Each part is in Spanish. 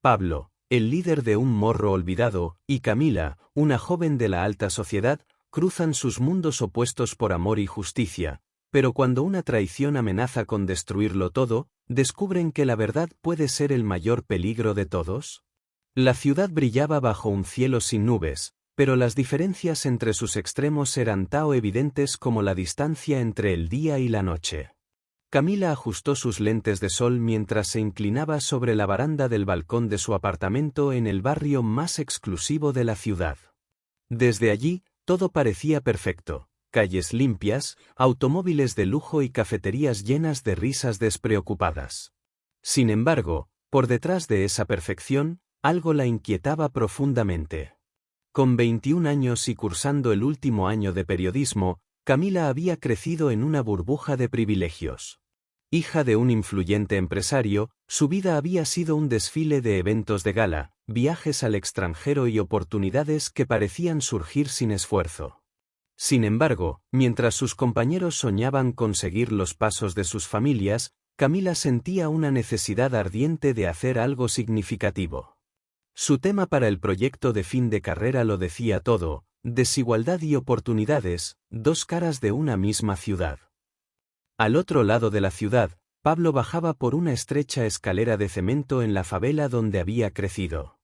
Pablo, el líder de un morro olvidado, y Camila, una joven de la alta sociedad, cruzan sus mundos opuestos por amor y justicia, pero cuando una traición amenaza con destruirlo todo, descubren que la verdad puede ser el mayor peligro de todos. La ciudad brillaba bajo un cielo sin nubes, pero las diferencias entre sus extremos eran tan evidentes como la distancia entre el día y la noche. Camila ajustó sus lentes de sol mientras se inclinaba sobre la baranda del balcón de su apartamento en el barrio más exclusivo de la ciudad. Desde allí, todo parecía perfecto: calles limpias, automóviles de lujo y cafeterías llenas de risas despreocupadas. Sin embargo, por detrás de esa perfección, algo la inquietaba profundamente. Con 21 años y cursando el último año de periodismo, Camila había crecido en una burbuja de privilegios. Hija de un influyente empresario, su vida había sido un desfile de eventos de gala, viajes al extranjero y oportunidades que parecían surgir sin esfuerzo. Sin embargo, mientras sus compañeros soñaban con seguir los pasos de sus familias, Camila sentía una necesidad ardiente de hacer algo significativo. Su tema para el proyecto de fin de carrera lo decía todo: desigualdad y oportunidades, dos caras de una misma ciudad. Al otro lado de la ciudad, Pablo bajaba por una estrecha escalera de cemento en la favela donde había crecido.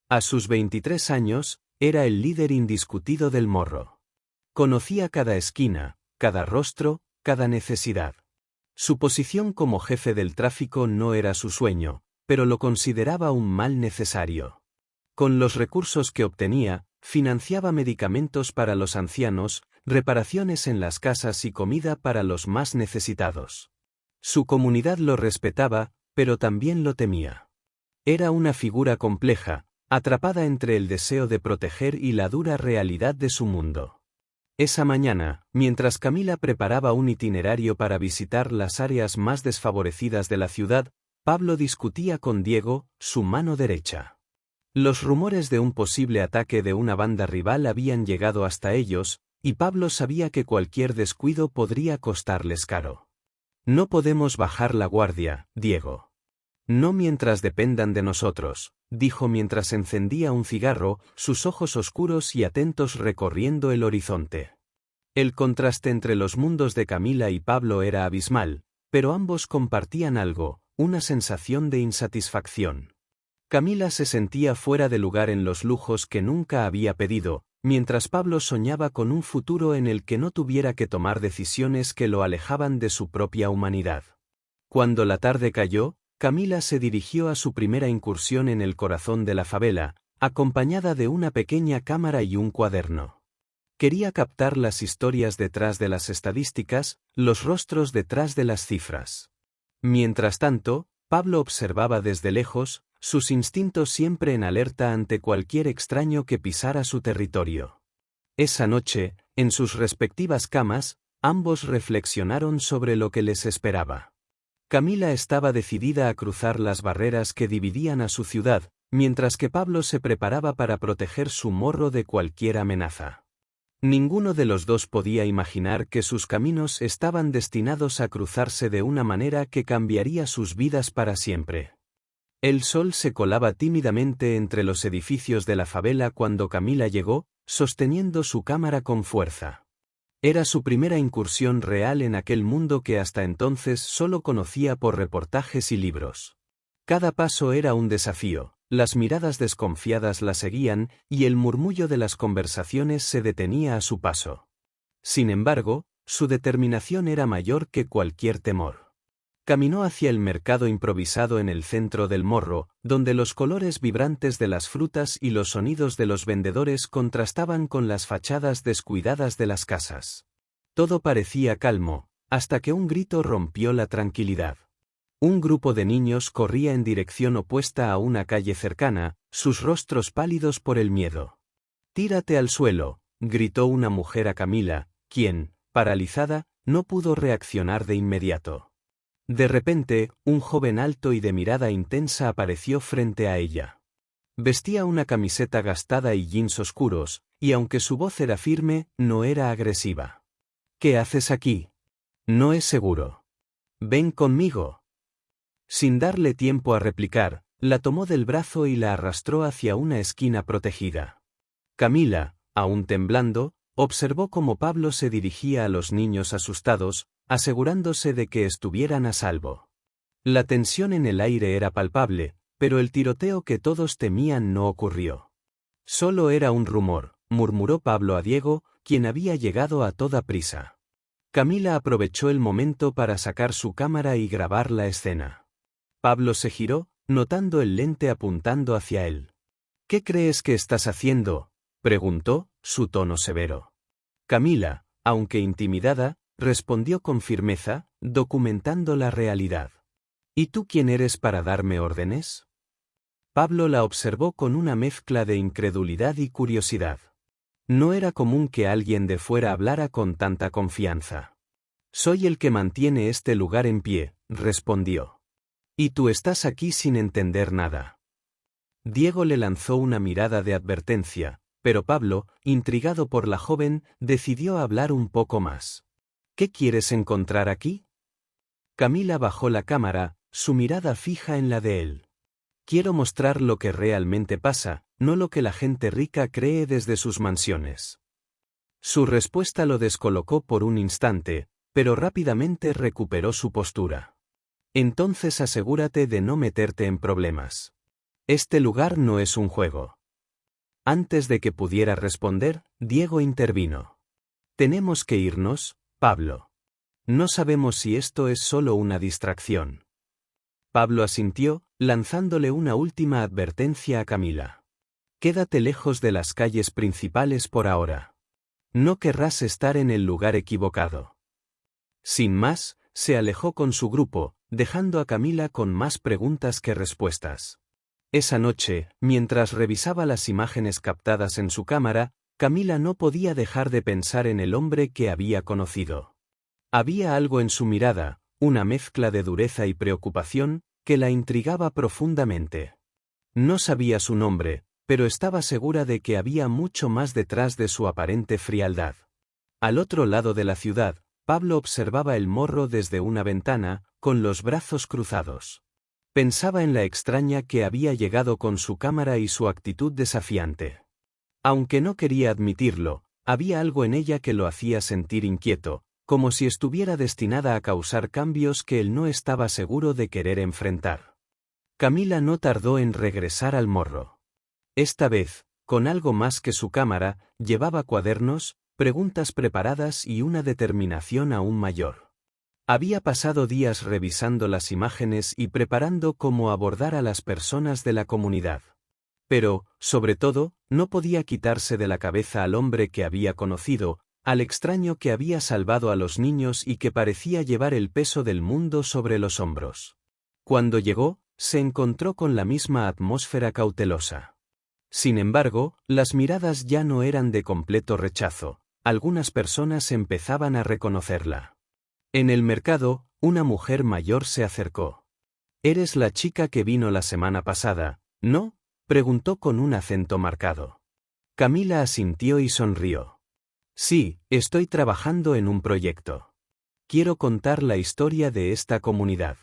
A sus 23 años, era el líder indiscutido del morro. Conocía cada esquina, cada rostro, cada necesidad. Su posición como jefe del tráfico no era su sueño, pero lo consideraba un mal necesario. Con los recursos que obtenía, financiaba medicamentos para los ancianos, reparaciones en las casas y comida para los más necesitados. Su comunidad lo respetaba, pero también lo temía. Era una figura compleja, atrapada entre el deseo de proteger y la dura realidad de su mundo. Esa mañana, mientras Camila preparaba un itinerario para visitar las áreas más desfavorecidas de la ciudad, Pablo discutía con Diego, su mano derecha. Los rumores de un posible ataque de una banda rival habían llegado hasta ellos, y Pablo sabía que cualquier descuido podría costarles caro. No podemos bajar la guardia, Diego. No mientras dependan de nosotros, dijo mientras encendía un cigarro, sus ojos oscuros y atentos recorriendo el horizonte. El contraste entre los mundos de Camila y Pablo era abismal, pero ambos compartían algo: una sensación de insatisfacción. Camila se sentía fuera de lugar en los lujos que nunca había pedido, mientras Pablo soñaba con un futuro en el que no tuviera que tomar decisiones que lo alejaban de su propia humanidad. Cuando la tarde cayó, Camila se dirigió a su primera incursión en el corazón de la favela, acompañada de una pequeña cámara y un cuaderno. Quería captar las historias detrás de las estadísticas, los rostros detrás de las cifras. Mientras tanto, Pablo observaba desde lejos, sus instintos siempre en alerta ante cualquier extraño que pisara su territorio. Esa noche, en sus respectivas camas, ambos reflexionaron sobre lo que les esperaba. Camila estaba decidida a cruzar las barreras que dividían a su ciudad, mientras que Pablo se preparaba para proteger su morro de cualquier amenaza. Ninguno de los dos podía imaginar que sus caminos estaban destinados a cruzarse de una manera que cambiaría sus vidas para siempre. El sol se colaba tímidamente entre los edificios de la favela cuando Camila llegó, sosteniendo su cámara con fuerza. Era su primera incursión real en aquel mundo que hasta entonces solo conocía por reportajes y libros. Cada paso era un desafío, las miradas desconfiadas la seguían y el murmullo de las conversaciones se detenía a su paso. Sin embargo, su determinación era mayor que cualquier temor. Caminó hacia el mercado improvisado en el centro del morro, donde los colores vibrantes de las frutas y los sonidos de los vendedores contrastaban con las fachadas descuidadas de las casas. Todo parecía calmo, hasta que un grito rompió la tranquilidad. Un grupo de niños corría en dirección opuesta a una calle cercana, sus rostros pálidos por el miedo. «Tírate al suelo», gritó una mujer a Camila, quien, paralizada, no pudo reaccionar de inmediato. De repente, un joven alto y de mirada intensa apareció frente a ella. Vestía una camiseta gastada y jeans oscuros, y aunque su voz era firme, no era agresiva. «¿Qué haces aquí? No es seguro. Ven conmigo». Sin darle tiempo a replicar, La tomó del brazo y la arrastró hacia una esquina protegida. Camila, aún temblando, observó cómo Pablo se dirigía a los niños asustados, asegurándose de que estuvieran a salvo. La tensión en el aire era palpable, pero el tiroteo que todos temían no ocurrió. Solo era un rumor, murmuró Pablo a Diego, quien había llegado a toda prisa. Camila aprovechó el momento para sacar su cámara y grabar la escena. Pablo se giró, notando el lente apuntando hacia él. ¿Qué crees que estás haciendo?, preguntó, su tono severo. Camila, aunque intimidada, respondió con firmeza, documentando la realidad. ¿Y tú quién eres para darme órdenes? Pablo la observó con una mezcla de incredulidad y curiosidad. No era común que alguien de fuera hablara con tanta confianza. Soy el que mantiene este lugar en pie, respondió. Y tú estás aquí sin entender nada. Diego le lanzó una mirada de advertencia, pero Pablo, intrigado por la joven, decidió hablar un poco más. ¿Qué quieres encontrar aquí? Camila bajó la cámara, su mirada fija en la de él. Quiero mostrar lo que realmente pasa, no lo que la gente rica cree desde sus mansiones. Su respuesta lo descolocó por un instante, pero rápidamente recuperó su postura. Entonces asegúrate de no meterte en problemas. Este lugar no es un juego. Antes de que pudiera responder, Diego intervino. Tenemos que irnos, Pablo. No sabemos si esto es solo una distracción. Pablo asintió, lanzándole una última advertencia a Camila. Quédate lejos de las calles principales por ahora. No querrás estar en el lugar equivocado. Sin más, se alejó con su grupo, dejando a Camila con más preguntas que respuestas. Esa noche, mientras revisaba las imágenes captadas en su cámara, Camila no podía dejar de pensar en el hombre que había conocido. Había algo en su mirada, una mezcla de dureza y preocupación, que la intrigaba profundamente. No sabía su nombre, pero estaba segura de que había mucho más detrás de su aparente frialdad. Al otro lado de la ciudad, Pablo observaba el morro desde una ventana, con los brazos cruzados. Pensaba en la extraña que había llegado con su cámara y su actitud desafiante. Aunque no quería admitirlo, había algo en ella que lo hacía sentir inquieto, como si estuviera destinada a causar cambios que él no estaba seguro de querer enfrentar. Camila no tardó en regresar al morro. Esta vez, con algo más que su cámara, llevaba cuadernos, preguntas preparadas y una determinación aún mayor. Había pasado días revisando las imágenes y preparando cómo abordar a las personas de la comunidad. Pero, sobre todo, no podía quitarse de la cabeza al hombre que había conocido, al extraño que había salvado a los niños y que parecía llevar el peso del mundo sobre los hombros. Cuando llegó, se encontró con la misma atmósfera cautelosa. Sin embargo, las miradas ya no eran de completo rechazo, algunas personas empezaban a reconocerla. En el mercado, una mujer mayor se acercó. «¿Eres la chica que vino la semana pasada, no?», preguntó con un acento marcado. Camila asintió y sonrió. «Sí, estoy trabajando en un proyecto. Quiero contar la historia de esta comunidad».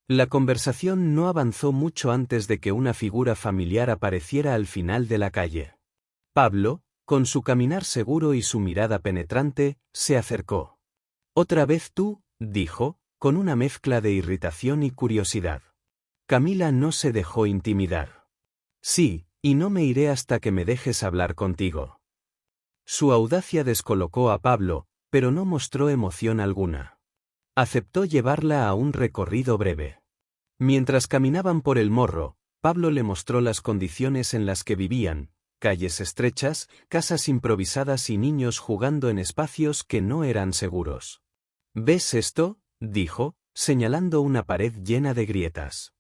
La conversación no avanzó mucho antes de que una figura familiar apareciera al final de la calle. Pablo, con su caminar seguro y su mirada penetrante, se acercó. «¿Otra vez tú?», dijo, con una mezcla de irritación y curiosidad. Camila no se dejó intimidar. «Sí, y no me iré hasta que me dejes hablar contigo». Su audacia descolocó a Pablo, pero no mostró emoción alguna. Aceptó llevarla a un recorrido breve. Mientras caminaban por el morro, Pablo le mostró las condiciones en las que vivían: calles estrechas, casas improvisadas y niños jugando en espacios que no eran seguros. «¿Ves esto?», dijo, señalando una pared llena de grietas.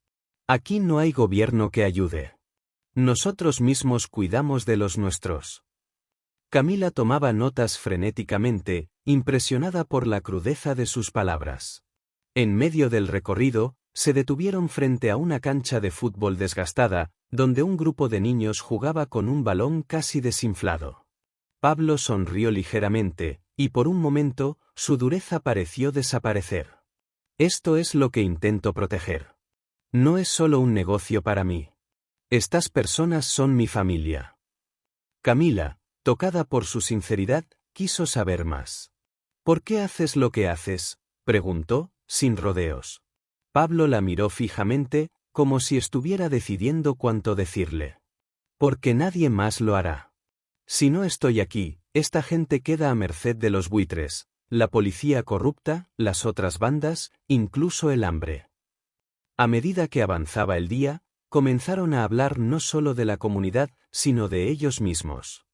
«Aquí no hay gobierno que ayude. Nosotros mismos cuidamos de los nuestros». Camila tomaba notas frenéticamente, impresionada por la crudeza de sus palabras. En medio del recorrido, se detuvieron frente a una cancha de fútbol desgastada, donde un grupo de niños jugaba con un balón casi desinflado. Pablo sonrió ligeramente, y por un momento, su dureza pareció desaparecer. «Esto es lo que intento proteger. No es solo un negocio para mí. Estas personas son mi familia. Camila, tocada por su sinceridad, quiso saber más. ¿Por qué haces lo que haces?, preguntó, sin rodeos. Pablo la miró fijamente, como si estuviera decidiendo cuánto decirle. Porque nadie más lo hará. Si no estoy aquí, esta gente queda a merced de los buitres, la policía corrupta, las otras bandas, incluso el hambre. A medida que avanzaba el día, comenzaron a hablar no solo de la comunidad, sino de ellos mismos.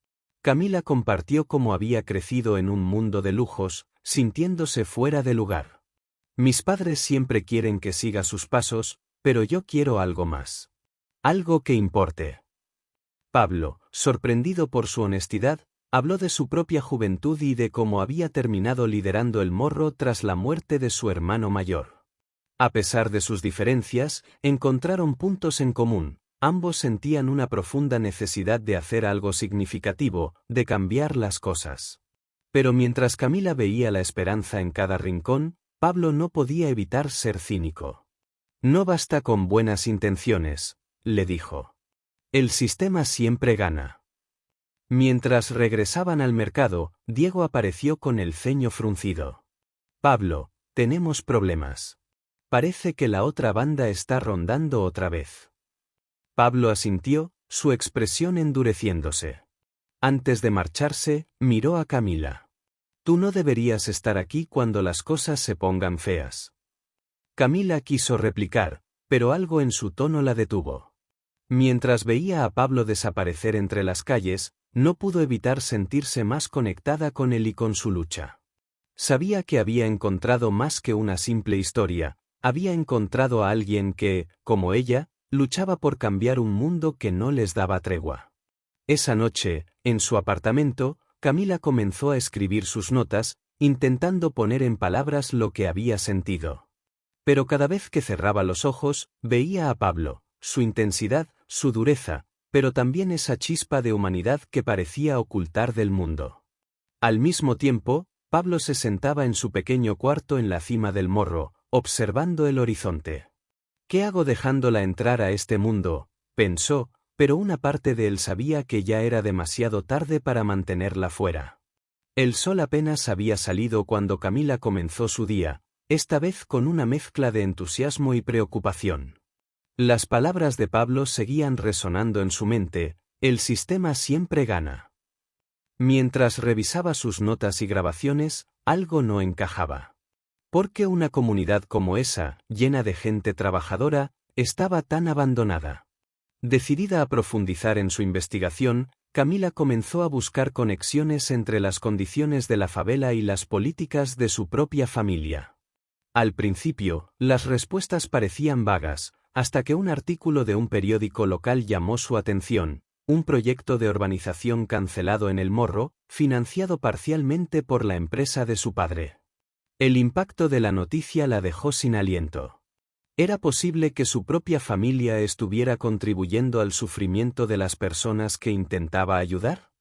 Camila compartió cómo había crecido en un mundo de lujos, sintiéndose fuera de lugar. Mis padres siempre quieren que siga sus pasos, pero yo quiero algo más. Algo que importe. Pablo, sorprendido por su honestidad, habló de su propia juventud y de cómo había terminado liderando el Morro tras la muerte de su hermano mayor. A pesar de sus diferencias, encontraron puntos en común. Ambos sentían una profunda necesidad de hacer algo significativo, de cambiar las cosas. Pero mientras Camila veía la esperanza en cada rincón, Pablo no podía evitar ser cínico. No basta con buenas intenciones, le dijo. El sistema siempre gana. Mientras regresaban al mercado, Diego apareció con el ceño fruncido. Pablo, tenemos problemas. Parece que la otra banda está rondando otra vez. Pablo asintió, su expresión endureciéndose. Antes de marcharse, miró a Camila. Tú no deberías estar aquí cuando las cosas se pongan feas. Camila quiso replicar, pero algo en su tono la detuvo. Mientras veía a Pablo desaparecer entre las calles, no pudo evitar sentirse más conectada con él y con su lucha. Sabía que había encontrado más que una simple historia, había encontrado a alguien que, como ella, luchaba por cambiar un mundo que no les daba tregua. Esa noche, en su apartamento, Camila comenzó a escribir sus notas, intentando poner en palabras lo que había sentido. Pero cada vez que cerraba los ojos, veía a Pablo, su intensidad, su dureza, pero también esa chispa de humanidad que parecía ocultar del mundo. Al mismo tiempo, Pablo se sentaba en su pequeño cuarto en la cima del Morro, observando el horizonte. ¿Qué hago dejándola entrar a este mundo?, pensó, pero una parte de él sabía que ya era demasiado tarde para mantenerla fuera. El sol apenas había salido cuando Camila comenzó su día, esta vez con una mezcla de entusiasmo y preocupación. Las palabras de Pablo seguían resonando en su mente, el sistema siempre gana. Mientras revisaba sus notas y grabaciones, algo no encajaba. ¿Por qué una comunidad como esa, llena de gente trabajadora, estaba tan abandonada? Decidida a profundizar en su investigación, Camila comenzó a buscar conexiones entre las condiciones de la favela y las políticas de su propia familia. Al principio, las respuestas parecían vagas, hasta que un artículo de un periódico local llamó su atención, un proyecto de urbanización cancelado en El Morro, financiado parcialmente por la empresa de su padre. El impacto de la noticia la dejó sin aliento. ¿Era posible que su propia familia estuviera contribuyendo al sufrimiento de las personas que intentaba ayudar?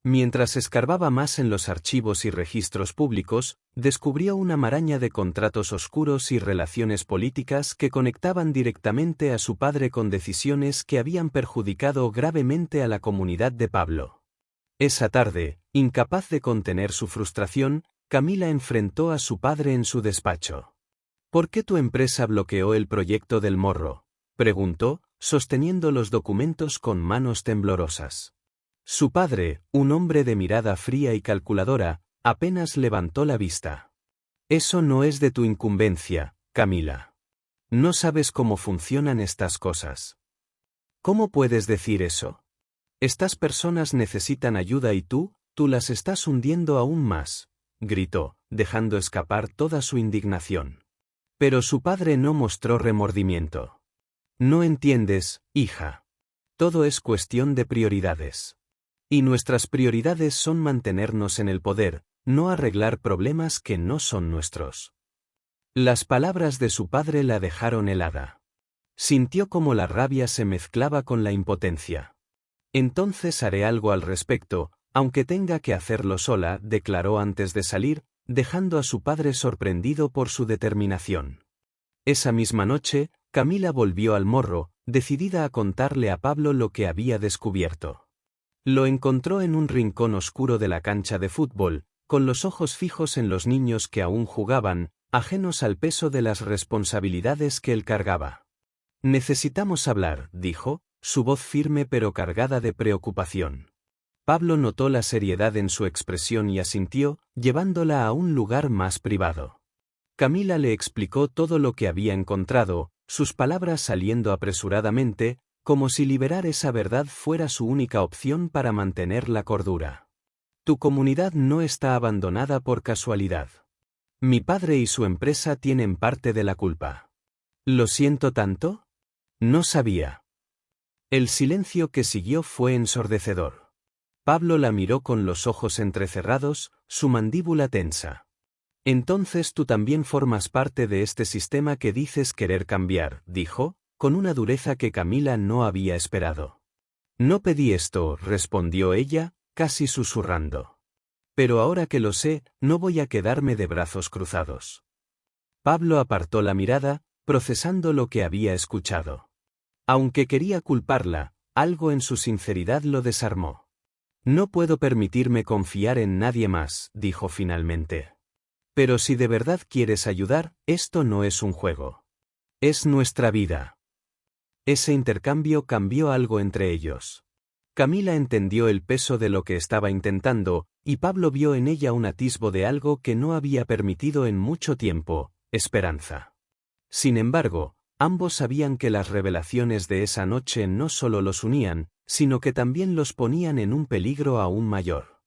Mientras escarbaba más en los archivos y registros públicos, descubrió una maraña de contratos oscuros y relaciones políticas que conectaban directamente a su padre con decisiones que habían perjudicado gravemente a la comunidad de Pablo. Esa tarde, incapaz de contener su frustración, Camila enfrentó a su padre en su despacho. ¿Por qué tu empresa bloqueó el proyecto del Morro?, preguntó, sosteniendo los documentos con manos temblorosas. Su padre, un hombre de mirada fría y calculadora, apenas levantó la vista. Eso no es de tu incumbencia, Camila. No sabes cómo funcionan estas cosas. ¿Cómo puedes decir eso? Estas personas necesitan ayuda y tú las estás hundiendo aún más, gritó, dejando escapar toda su indignación. Pero su padre no mostró remordimiento. No entiendes, hija. Todo es cuestión de prioridades. Y nuestras prioridades son mantenernos en el poder, no arreglar problemas que no son nuestros. Las palabras de su padre la dejaron helada. Sintió como la rabia se mezclaba con la impotencia. Entonces haré algo al respecto, aunque tenga que hacerlo sola, declaró antes de salir, dejando a su padre sorprendido por su determinación. Esa misma noche, Camila volvió al morro, decidida a contarle a Pablo lo que había descubierto. Lo encontró en un rincón oscuro de la cancha de fútbol, con los ojos fijos en los niños que aún jugaban, ajenos al peso de las responsabilidades que él cargaba. Necesitamos hablar, dijo, su voz firme pero cargada de preocupación. Pablo notó la seriedad en su expresión y asintió, llevándola a un lugar más privado. Camila le explicó todo lo que había encontrado, sus palabras saliendo apresuradamente, como si liberar esa verdad fuera su única opción para mantener la cordura. Tu comunidad no está abandonada por casualidad. Mi padre y su empresa tienen parte de la culpa. ¿Lo siento tanto? No sabía. El silencio que siguió fue ensordecedor. Pablo la miró con los ojos entrecerrados, su mandíbula tensa. Entonces tú también formas parte de este sistema que dices querer cambiar, dijo, con una dureza que Camila no había esperado. No pedí esto, respondió ella, casi susurrando. Pero ahora que lo sé, no voy a quedarme de brazos cruzados. Pablo apartó la mirada, procesando lo que había escuchado. Aunque quería culparla, algo en su sinceridad lo desarmó. No puedo permitirme confiar en nadie más, dijo finalmente. Pero si de verdad quieres ayudar, esto no es un juego. Es nuestra vida. Ese intercambio cambió algo entre ellos. Camila entendió el peso de lo que estaba intentando, y Pablo vio en ella un atisbo de algo que no había permitido en mucho tiempo, esperanza. Sin embargo, ambos sabían que las revelaciones de esa noche no solo los unían, sino que también los ponían en un peligro aún mayor.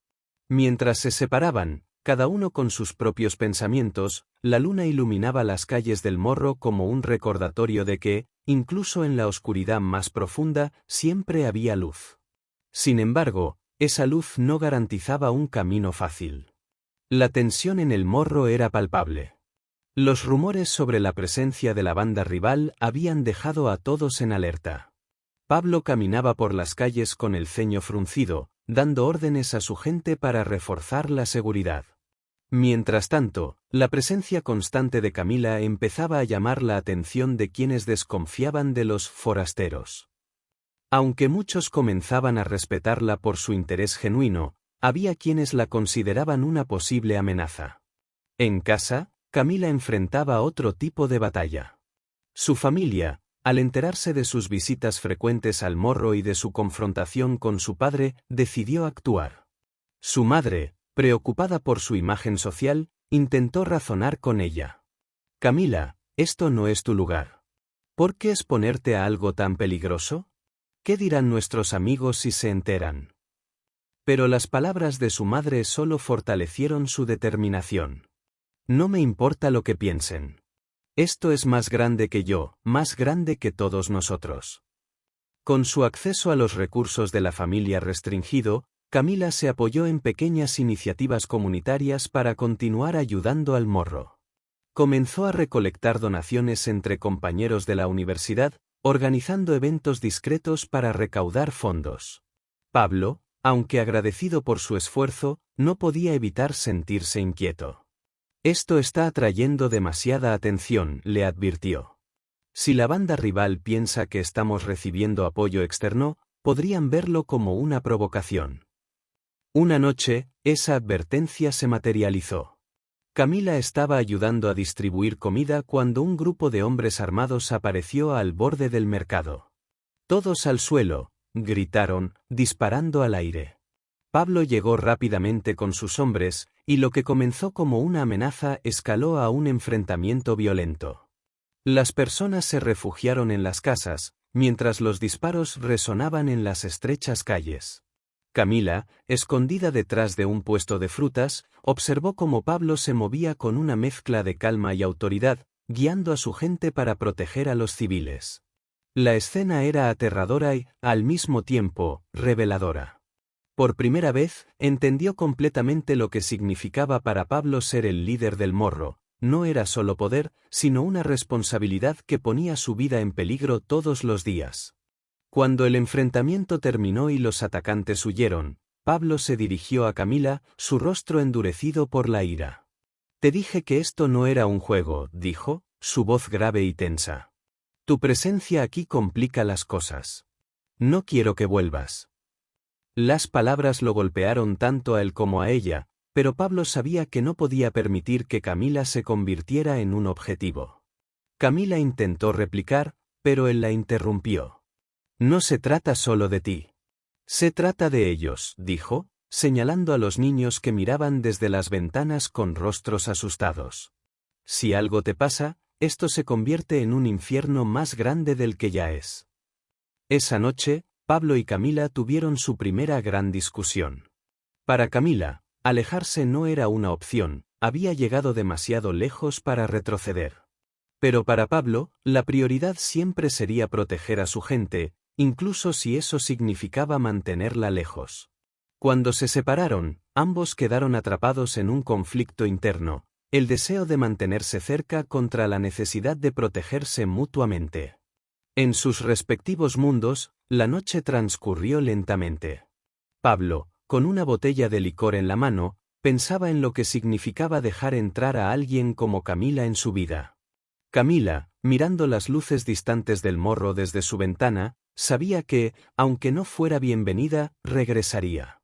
Mientras se separaban, cada uno con sus propios pensamientos, la luna iluminaba las calles del Morro como un recordatorio de que, incluso en la oscuridad más profunda, siempre había luz. Sin embargo, esa luz no garantizaba un camino fácil. La tensión en el Morro era palpable. Los rumores sobre la presencia de la banda rival habían dejado a todos en alerta. Pablo caminaba por las calles con el ceño fruncido, dando órdenes a su gente para reforzar la seguridad. Mientras tanto, la presencia constante de Camila empezaba a llamar la atención de quienes desconfiaban de los forasteros. Aunque muchos comenzaban a respetarla por su interés genuino, había quienes la consideraban una posible amenaza. En casa, Camila enfrentaba otro tipo de batalla. Su familia, al enterarse de sus visitas frecuentes al Morro y de su confrontación con su padre, decidió actuar. Su madre, preocupada por su imagen social, intentó razonar con ella. Camila, esto no es tu lugar. ¿Por qué exponerte a algo tan peligroso? ¿Qué dirán nuestros amigos si se enteran? Pero las palabras de su madre solo fortalecieron su determinación. No me importa lo que piensen. Esto es más grande que yo, más grande que todos nosotros. Con su acceso a los recursos de la familia restringido, Camila se apoyó en pequeñas iniciativas comunitarias para continuar ayudando al Morro. Comenzó a recolectar donaciones entre compañeros de la universidad, organizando eventos discretos para recaudar fondos. Pablo, aunque agradecido por su esfuerzo, no podía evitar sentirse inquieto. Esto está atrayendo demasiada atención, le advirtió. Si la banda rival piensa que estamos recibiendo apoyo externo, podrían verlo como una provocación. Una noche, esa advertencia se materializó. Camila estaba ayudando a distribuir comida cuando un grupo de hombres armados apareció al borde del mercado. «Todos al suelo», gritaron, disparando al aire. Pablo llegó rápidamente con sus hombres, y lo que comenzó como una amenaza escaló a un enfrentamiento violento. Las personas se refugiaron en las casas, mientras los disparos resonaban en las estrechas calles. Camila, escondida detrás de un puesto de frutas, observó cómo Pablo se movía con una mezcla de calma y autoridad, guiando a su gente para proteger a los civiles. La escena era aterradora y, al mismo tiempo, reveladora. Por primera vez, entendió completamente lo que significaba para Pablo ser el líder del Morro. No era solo poder, sino una responsabilidad que ponía su vida en peligro todos los días. Cuando el enfrentamiento terminó y los atacantes huyeron, Pablo se dirigió a Camila, su rostro endurecido por la ira. «Te dije que esto no era un juego», dijo, su voz grave y tensa. Tu presencia aquí complica las cosas. No quiero que vuelvas. Las palabras lo golpearon tanto a él como a ella, pero Pablo sabía que no podía permitir que Camila se convirtiera en un objetivo. Camila intentó replicar, pero él la interrumpió. No se trata solo de ti. Se trata de ellos, dijo, señalando a los niños que miraban desde las ventanas con rostros asustados. Si algo te pasa, esto se convierte en un infierno más grande del que ya es. Esa noche, Pablo y Camila tuvieron su primera gran discusión. Para Camila, alejarse no era una opción, había llegado demasiado lejos para retroceder. Pero para Pablo, la prioridad siempre sería proteger a su gente, incluso si eso significaba mantenerla lejos. Cuando se separaron, ambos quedaron atrapados en un conflicto interno, el deseo de mantenerse cerca contra la necesidad de protegerse mutuamente. En sus respectivos mundos, la noche transcurrió lentamente. Pablo, con una botella de licor en la mano, pensaba en lo que significaba dejar entrar a alguien como Camila en su vida. Camila, mirando las luces distantes del morro desde su ventana, sabía que, aunque no fuera bienvenida, regresaría.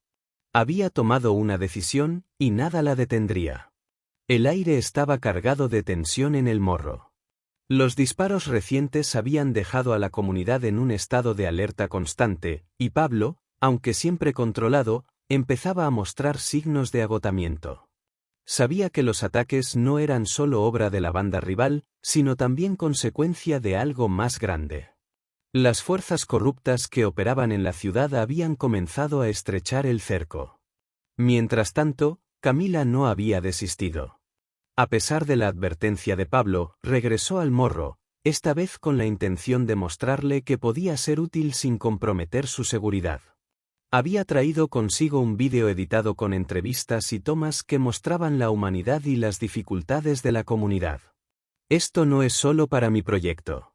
Había tomado una decisión, y nada la detendría. El aire estaba cargado de tensión en el morro. Los disparos recientes habían dejado a la comunidad en un estado de alerta constante, y Pablo, aunque siempre controlado, empezaba a mostrar signos de agotamiento. Sabía que los ataques no eran solo obra de la banda rival, sino también consecuencia de algo más grande. Las fuerzas corruptas que operaban en la ciudad habían comenzado a estrechar el cerco. Mientras tanto, Camila no había desistido. A pesar de la advertencia de Pablo, regresó al morro, esta vez con la intención de mostrarle que podía ser útil sin comprometer su seguridad. Había traído consigo un vídeo editado con entrevistas y tomas que mostraban la humanidad y las dificultades de la comunidad. Esto no es solo para mi proyecto.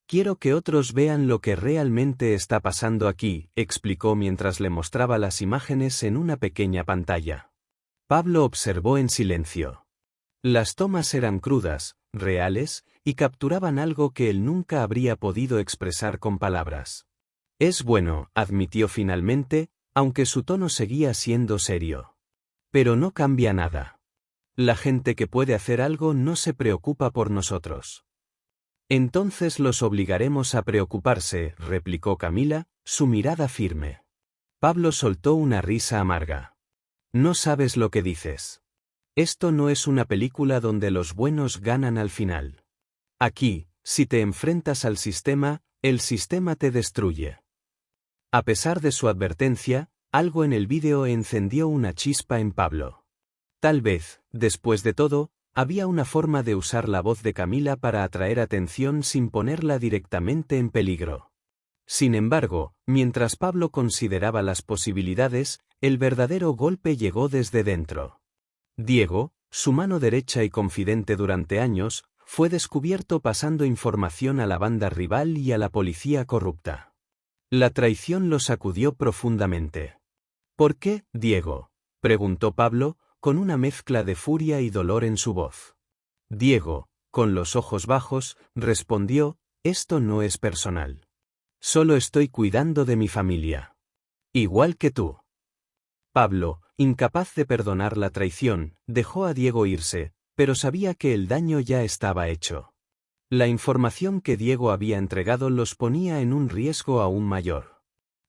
Quiero que otros vean lo que realmente está pasando aquí, explicó mientras le mostraba las imágenes en una pequeña pantalla. Pablo observó en silencio. Las tomas eran crudas, reales, y capturaban algo que él nunca habría podido expresar con palabras. Es bueno, admitió finalmente, aunque su tono seguía siendo serio. Pero no cambia nada. La gente que puede hacer algo no se preocupa por nosotros. Entonces los obligaremos a preocuparse, replicó Camila, su mirada firme. Pablo soltó una risa amarga. No sabes lo que dices. Esto no es una película donde los buenos ganan al final. Aquí, si te enfrentas al sistema, el sistema te destruye. A pesar de su advertencia, algo en el vídeo encendió una chispa en Pablo. Tal vez, después de todo, había una forma de usar la voz de Camila para atraer atención sin ponerla directamente en peligro. Sin embargo, mientras Pablo consideraba las posibilidades, el verdadero golpe llegó desde dentro. Diego, su mano derecha y confidente durante años, fue descubierto pasando información a la banda rival y a la policía corrupta. La traición lo sacudió profundamente. ¿Por qué, Diego?, preguntó Pablo, con una mezcla de furia y dolor en su voz. Diego, con los ojos bajos, respondió, esto no es personal. Solo estoy cuidando de mi familia. Igual que tú. Pablo, incapaz de perdonar la traición, dejó a Diego irse, pero sabía que el daño ya estaba hecho. La información que Diego había entregado los ponía en un riesgo aún mayor.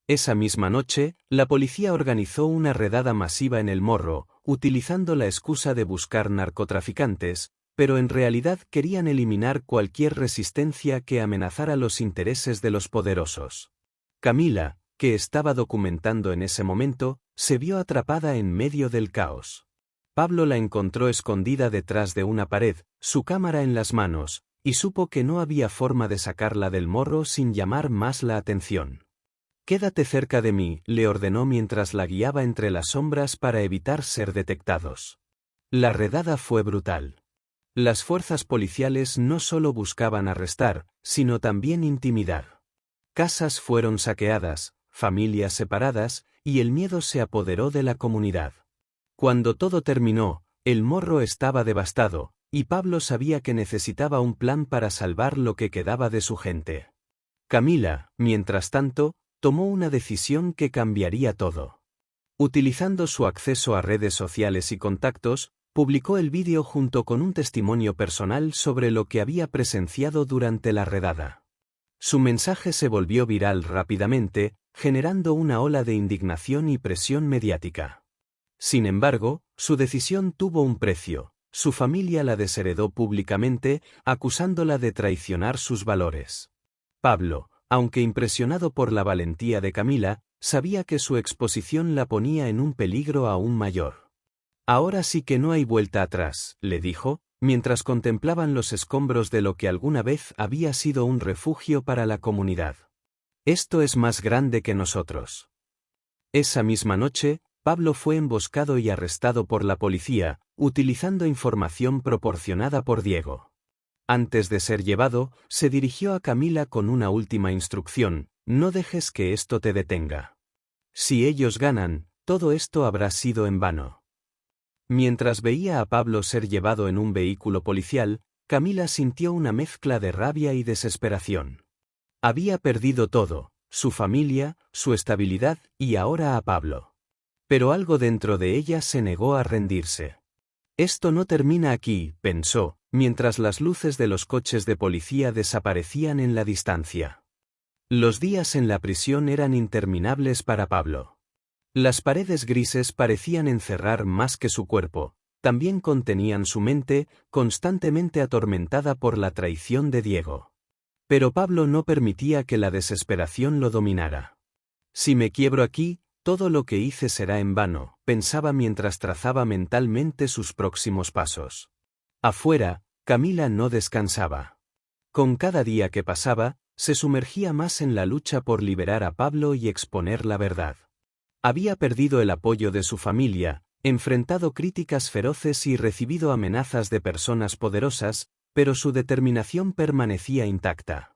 Esa misma noche, la policía organizó una redada masiva en el morro, utilizando la excusa de buscar narcotraficantes, pero en realidad querían eliminar cualquier resistencia que amenazara los intereses de los poderosos. Camila, que estaba documentando en ese momento, se vio atrapada en medio del caos. Pablo la encontró escondida detrás de una pared, su cámara en las manos, y supo que no había forma de sacarla del morro sin llamar más la atención. «Quédate cerca de mí», le ordenó mientras la guiaba entre las sombras para evitar ser detectados. La redada fue brutal. Las fuerzas policiales no solo buscaban arrestar, sino también intimidar. Casas fueron saqueadas, familias separadas, y el miedo se apoderó de la comunidad. Cuando todo terminó, el morro estaba devastado, y Pablo sabía que necesitaba un plan para salvar lo que quedaba de su gente. Camila, mientras tanto, tomó una decisión que cambiaría todo. Utilizando su acceso a redes sociales y contactos, publicó el vídeo junto con un testimonio personal sobre lo que había presenciado durante la redada. Su mensaje se volvió viral rápidamente, generando una ola de indignación y presión mediática. Sin embargo, su decisión tuvo un precio. Su familia la desheredó públicamente, acusándola de traicionar sus valores. Pablo, aunque impresionado por la valentía de Camila, sabía que su exposición la ponía en un peligro aún mayor. Ahora sí que no hay vuelta atrás, le dijo, mientras contemplaban los escombros de lo que alguna vez había sido un refugio para la comunidad. Esto es más grande que nosotros. Esa misma noche, Pablo fue emboscado y arrestado por la policía, utilizando información proporcionada por Diego. Antes de ser llevado, se dirigió a Camila con una última instrucción: no dejes que esto te detenga. Si ellos ganan, todo esto habrá sido en vano. Mientras veía a Pablo ser llevado en un vehículo policial, Camila sintió una mezcla de rabia y desesperación. Había perdido todo: su familia, su estabilidad y ahora a Pablo. Pero algo dentro de ella se negó a rendirse. Esto no termina aquí, pensó, mientras las luces de los coches de policía desaparecían en la distancia. Los días en la prisión eran interminables para Pablo. Las paredes grises parecían encerrar más que su cuerpo, también contenían su mente, constantemente atormentada por la traición de Diego. Pero Pablo no permitía que la desesperación lo dominara. Si me quiebro aquí, todo lo que hice será en vano, pensaba mientras trazaba mentalmente sus próximos pasos. Afuera, Camila no descansaba. Con cada día que pasaba, se sumergía más en la lucha por liberar a Pablo y exponer la verdad. Había perdido el apoyo de su familia, enfrentado críticas feroces y recibido amenazas de personas poderosas, pero su determinación permanecía intacta.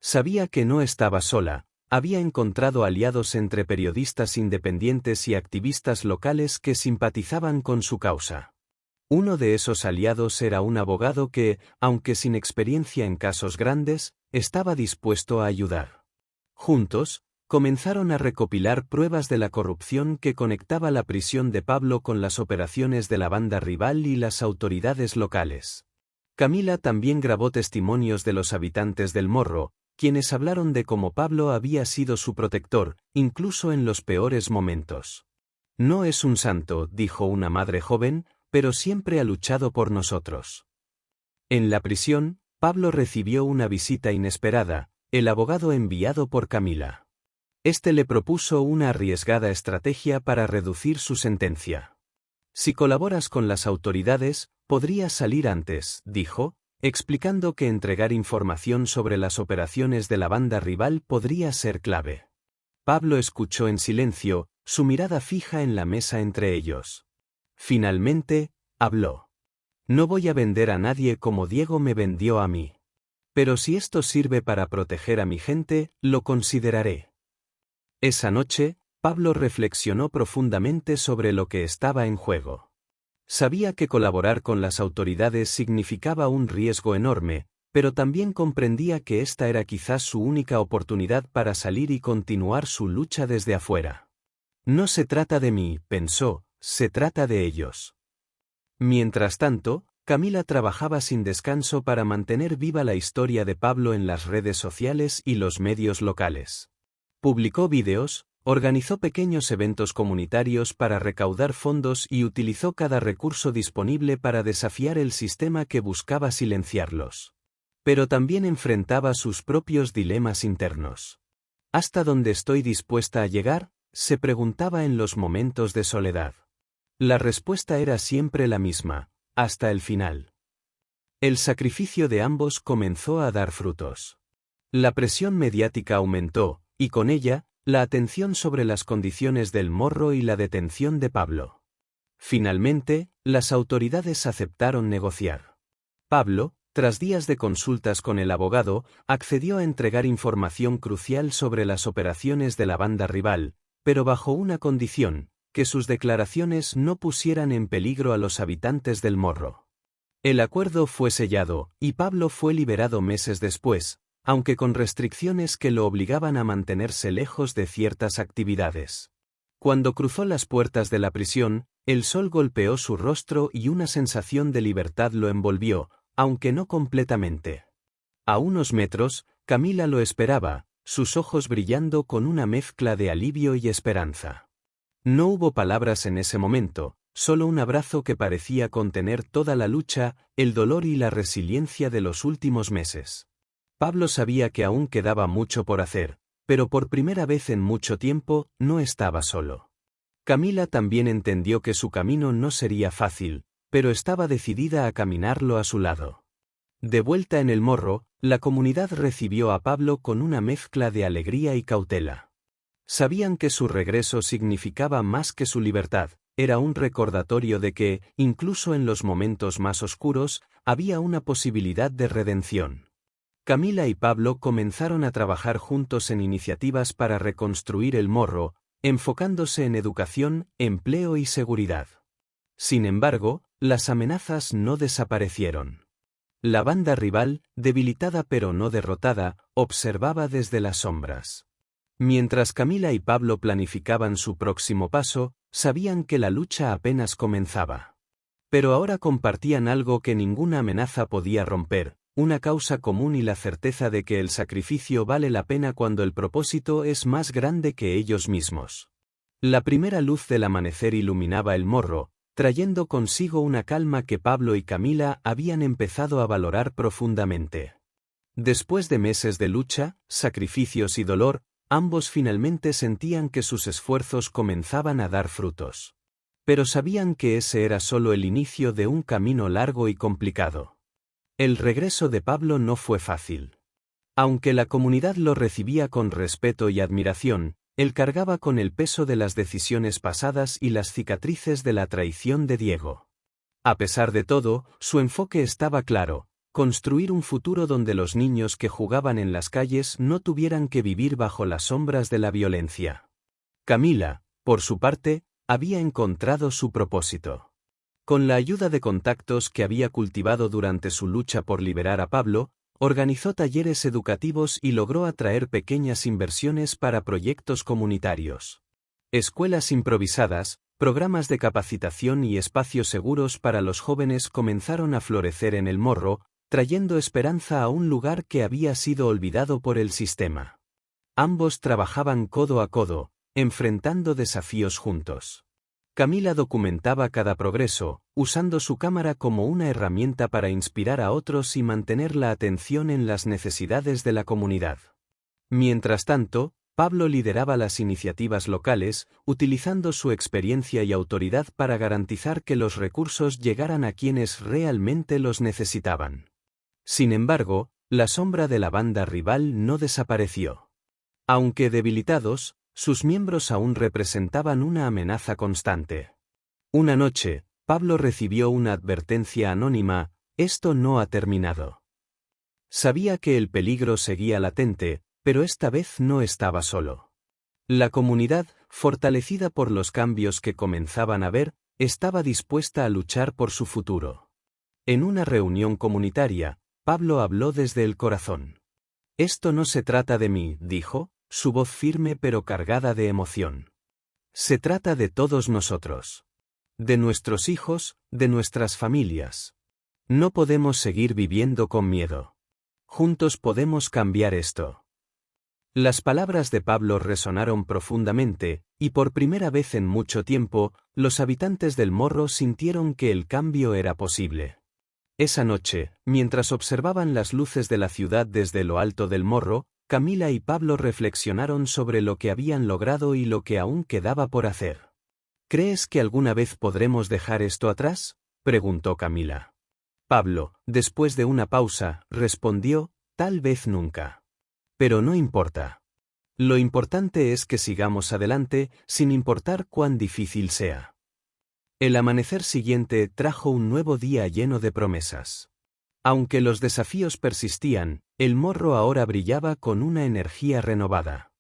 Sabía que no estaba sola. Había encontrado aliados entre periodistas independientes y activistas locales que simpatizaban con su causa. Uno de esos aliados era un abogado que, aunque sin experiencia en casos grandes, estaba dispuesto a ayudar. Juntos, comenzaron a recopilar pruebas de la corrupción que conectaba la prisión de Pablo con las operaciones de la banda rival y las autoridades locales. Camila también grabó testimonios de los habitantes del Morro, quienes hablaron de cómo Pablo había sido su protector, incluso en los peores momentos. No es un santo, dijo una madre joven, pero siempre ha luchado por nosotros. En la prisión, Pablo recibió una visita inesperada: el abogado enviado por Camila. Este le propuso una arriesgada estrategia para reducir su sentencia. Si colaboras con las autoridades, podrías salir antes, dijo, explicando que entregar información sobre las operaciones de la banda rival podría ser clave. Pablo escuchó en silencio, su mirada fija en la mesa entre ellos. Finalmente, habló. No voy a vender a nadie como Diego me vendió a mí. Pero si esto sirve para proteger a mi gente, lo consideraré. Esa noche, Pablo reflexionó profundamente sobre lo que estaba en juego. Sabía que colaborar con las autoridades significaba un riesgo enorme, pero también comprendía que esta era quizás su única oportunidad para salir y continuar su lucha desde afuera. No se trata de mí, pensó, se trata de ellos. Mientras tanto, Camila trabajaba sin descanso para mantener viva la historia de Pablo en las redes sociales y los medios locales. Publicó vídeos, organizó pequeños eventos comunitarios para recaudar fondos y utilizó cada recurso disponible para desafiar el sistema que buscaba silenciarlos. Pero también enfrentaba sus propios dilemas internos. ¿Hasta dónde estoy dispuesta a llegar?, se preguntaba en los momentos de soledad. La respuesta era siempre la misma: hasta el final. El sacrificio de ambos comenzó a dar frutos. La presión mediática aumentó, y con ella, la atención sobre las condiciones del Morro y la detención de Pablo. Finalmente, las autoridades aceptaron negociar. Pablo, tras días de consultas con el abogado, accedió a entregar información crucial sobre las operaciones de la banda rival, pero bajo una condición: que sus declaraciones no pusieran en peligro a los habitantes del Morro. El acuerdo fue sellado, y Pablo fue liberado meses después, aunque con restricciones que lo obligaban a mantenerse lejos de ciertas actividades. Cuando cruzó las puertas de la prisión, el sol golpeó su rostro y una sensación de libertad lo envolvió, aunque no completamente. A unos metros, Camila lo esperaba, sus ojos brillando con una mezcla de alivio y esperanza. No hubo palabras en ese momento, solo un abrazo que parecía contener toda la lucha, el dolor y la resiliencia de los últimos meses. Pablo sabía que aún quedaba mucho por hacer, pero por primera vez en mucho tiempo, no estaba solo. Camila también entendió que su camino no sería fácil, pero estaba decidida a caminarlo a su lado. De vuelta en el Morro, la comunidad recibió a Pablo con una mezcla de alegría y cautela. Sabían que su regreso significaba más que su libertad, era un recordatorio de que, incluso en los momentos más oscuros, había una posibilidad de redención. Camila y Pablo comenzaron a trabajar juntos en iniciativas para reconstruir el Morro, enfocándose en educación, empleo y seguridad. Sin embargo, las amenazas no desaparecieron. La banda rival, debilitada pero no derrotada, observaba desde las sombras. Mientras Camila y Pablo planificaban su próximo paso, sabían que la lucha apenas comenzaba. Pero ahora compartían algo que ninguna amenaza podía romper, una causa común y la certeza de que el sacrificio vale la pena cuando el propósito es más grande que ellos mismos. La primera luz del amanecer iluminaba el Morro, trayendo consigo una calma que Pablo y Camila habían empezado a valorar profundamente. Después de meses de lucha, sacrificios y dolor, ambos finalmente sentían que sus esfuerzos comenzaban a dar frutos. Pero sabían que ese era solo el inicio de un camino largo y complicado. El regreso de Pablo no fue fácil. Aunque la comunidad lo recibía con respeto y admiración, él cargaba con el peso de las decisiones pasadas y las cicatrices de la traición de Diego. A pesar de todo, su enfoque estaba claro: construir un futuro donde los niños que jugaban en las calles no tuvieran que vivir bajo las sombras de la violencia. Camila, por su parte, había encontrado su propósito. Con la ayuda de contactos que había cultivado durante su lucha por liberar a Pablo, organizó talleres educativos y logró atraer pequeñas inversiones para proyectos comunitarios. Escuelas improvisadas, programas de capacitación y espacios seguros para los jóvenes comenzaron a florecer en el Morro, trayendo esperanza a un lugar que había sido olvidado por el sistema. Ambos trabajaban codo a codo, enfrentando desafíos juntos. Camila documentaba cada progreso, usando su cámara como una herramienta para inspirar a otros y mantener la atención en las necesidades de la comunidad. Mientras tanto, Pablo lideraba las iniciativas locales, utilizando su experiencia y autoridad para garantizar que los recursos llegaran a quienes realmente los necesitaban. Sin embargo, la sombra de la banda rival no desapareció. Aunque debilitados, sus miembros aún representaban una amenaza constante. Una noche, Pablo recibió una advertencia anónima: esto no ha terminado. Sabía que el peligro seguía latente, pero esta vez no estaba solo. La comunidad, fortalecida por los cambios que comenzaban a ver, estaba dispuesta a luchar por su futuro. En una reunión comunitaria, Pablo habló desde el corazón. Esto no se trata de mí, dijo, su voz firme pero cargada de emoción. Se trata de todos nosotros. De nuestros hijos, de nuestras familias. No podemos seguir viviendo con miedo. Juntos podemos cambiar esto. Las palabras de Pablo resonaron profundamente, y por primera vez en mucho tiempo, los habitantes del Morro sintieron que el cambio era posible. Esa noche, mientras observaban las luces de la ciudad desde lo alto del Morro, Camila y Pablo reflexionaron sobre lo que habían logrado y lo que aún quedaba por hacer. ¿Crees que alguna vez podremos dejar esto atrás?, preguntó Camila. Pablo, después de una pausa, respondió: tal vez nunca. Pero no importa. Lo importante es que sigamos adelante, sin importar cuán difícil sea. El amanecer siguiente trajo un nuevo día lleno de promesas. Aunque los desafíos persistían, el Morro ahora brillaba con una energía renovada.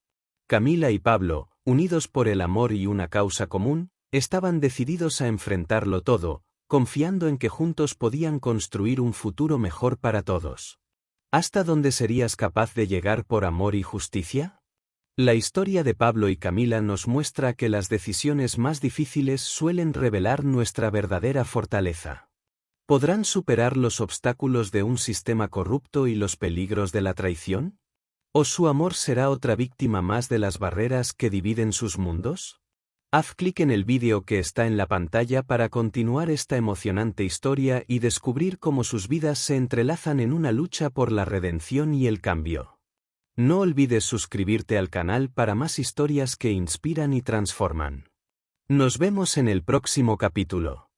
Camila y Pablo, unidos por el amor y una causa común, estaban decididos a enfrentarlo todo, confiando en que juntos podían construir un futuro mejor para todos. ¿Hasta dónde serías capaz de llegar por amor y justicia? La historia de Pablo y Camila nos muestra que las decisiones más difíciles suelen revelar nuestra verdadera fortaleza. ¿Podrán superar los obstáculos de un sistema corrupto y los peligros de la traición? ¿O su amor será otra víctima más de las barreras que dividen sus mundos? Haz clic en el vídeo que está en la pantalla para continuar esta emocionante historia y descubrir cómo sus vidas se entrelazan en una lucha por la redención y el cambio. No olvides suscribirte al canal para más historias que inspiran y transforman. Nos vemos en el próximo capítulo.